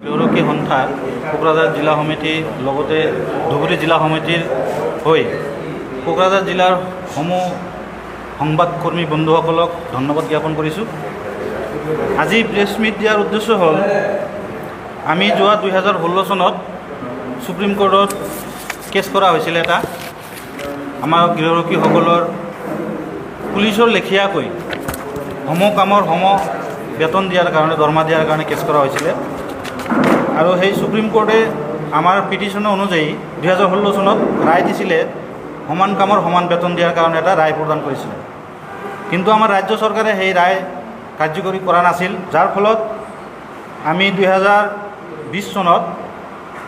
গৃহৰক্ষী সন্থা কোকৰাঝাৰ জিলা সমিতিৰ লগতে ধুবুৰী জিলা সমিতিৰ হৈ কোকৰাঝাৰ জিলাৰ সমূহ সংবাদকৰ্মী বন্ধুসকলক ধন্যবাদ জ্ঞাপন কৰিছোঁ। আজি প্ৰেছ মিট দিয়াৰ উদ্দেশ্য হ'ল আমি যোৱা 2016 চনত সুপ্ৰিম কোৰ্টত কেছ কৰা হৈছিল এটা আমাৰ গৃহৰক্ষীসকলৰ পুলিচৰ লেখীয়াকৈ কামৰ বেতন দিয়াৰ কাৰণে দৰমহা দিয়াৰ কাৰণে কেছ কৰা হৈছিলে আৰু সেই সুপ্ৰিম কোৰ্টে আমাৰ পিটিশ্যনৰ অনুযায়ী 2016 চনত ৰায় দিছিলে সমান কামৰ সমান বেতন দিয়াৰ কাৰণে এটা ৰায় প্ৰদান কৰিছিলে। কিন্তু আমাৰ ৰাজ্য চৰকাৰে সেই ৰায় কাৰ্যকৰী কৰা নাছিল, যাৰ ফলত আমি 2020 চনত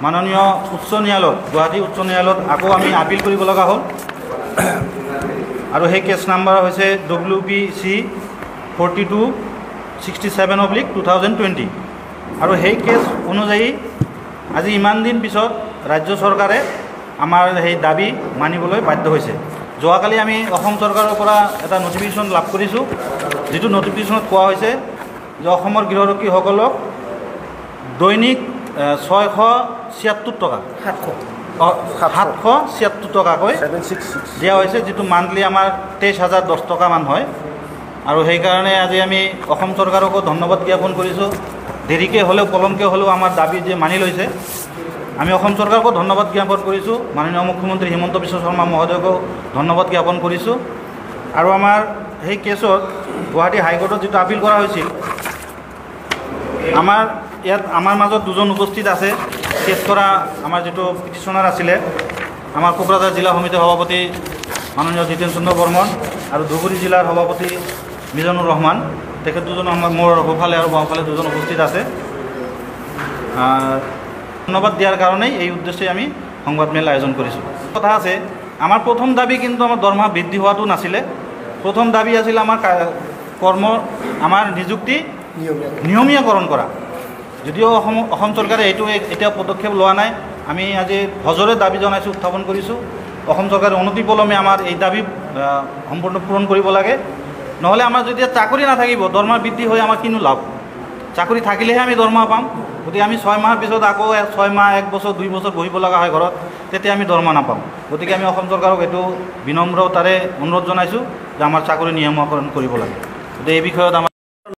মাননীয় উচ্চ ন্যায়ালয়ত গুৱাহাটী উচ্চ ন্যায়ালয়ত আকৌ আমি আপিল কৰিব লগা হ'ল আৰু সেই কেছ নাম্বাৰ হৈছে WPC 4267/2020 আৰু সেই কেছ অনুযায়ী আজি ইমান দিন পিছত ৰাজ্য চৰকাৰে আমাৰ সেই দাবী মানিবলৈ বাধ্য হৈছে। যোৱাকালি আমি অসম চৰকাৰৰ পৰা এটা নটিফিকেশ্যন লাভ কৰিছোঁ, যিটো নটিফিকেশ্যনত কোৱা হৈছে যে অসমৰ গৃহৰক্ষীসকলক দৈনিক 676 টকা 776 টকাকৈ দিয়া হৈছে, যিটো মান্থলি আমাৰ 23,010 টকামান হয়। আৰু সেইকাৰণে আজি আমি অসম চৰকাৰকো ধন্যবাদ জ্ঞাপন কৰিছোঁ। দেৰিকৈ হ'লেও পলমকৈ হ'লেও আমাৰ দাবী যে মানি লৈছে, আমি অসম চৰকাৰকো ধন্যবাদ জ্ঞাপন কৰিছোঁ। মাননীয় মুখ্যমন্ত্ৰী হিমন্ত বিশ্ব শৰ্মা মহোদয়কো ধন্যবাদ জ্ঞাপন কৰিছোঁ। আৰু আমাৰ সেই কেছত গুৱাহাটী হাইকোৰ্টত যিটো আপিল কৰা হৈছিল, আমাৰ মাজত দুজন উপস্থিত আছে। কেছ কৰা আমাৰ যিটো পিটিশ্যনাৰ আছিলে আমাৰ কোকৰাঝাৰ জিলা সমিতিৰ সভাপতি মাননীয় জিতেন চন্দ্ৰ বৰ্মন আৰু ধুবুৰী জিলাৰ সভাপতি মিজানুৰ ৰহমান, তেখেত দুজন আমাৰ মোৰ সোঁফালে আৰু বাওঁফালে দুজন উপস্থিত আছে। ধন্যবাদ দিয়াৰ কাৰণেই এই উদ্দেশ্যে আমি সংবাদমেল আয়োজন কৰিছোঁ। কথা আছে, আমাৰ প্ৰথম দাবী কিন্তু আমাৰ দৰমহা বৃদ্ধি হোৱাটো নাছিলে। প্ৰথম দাবী আছিল আমাৰ নিযুক্তি নিয়মীয়াকৰণ কৰা। যদিও অসম চৰকাৰে এইটো এতিয়া পদক্ষেপ লোৱা নাই, আমি আজি হজৰে দাবী জনাইছোঁ, উত্থাপন কৰিছোঁ। অসম চৰকাৰে অনতিপলমে আমাৰ এই দাবী সম্পূৰ্ণ পূৰণ কৰিব লাগে। নহ'লে আমাৰ যেতিয়া চাকৰি নাথাকিব, দৰমহা বৃদ্ধি হৈ আমাৰ কিনো লাভ? চাকৰি থাকিলেহে আমি দৰমহা পাম। গতিকে আমি 6 মাহৰ পিছত আকৌ 6 মাহ 1 বছৰ 2 বছৰ বহিব লগা হয় ঘৰত, তেতিয়া আমি দৰমহা নাপাম। গতিকে আমি অসম চৰকাৰক এইটো বিনম্ৰতাৰে অনুৰোধ জনাইছোঁ যে আমাৰ চাকৰি নিয়মীয়াকৰণ কৰিব লাগে। গতিকে এই বিষয়ত আমাৰ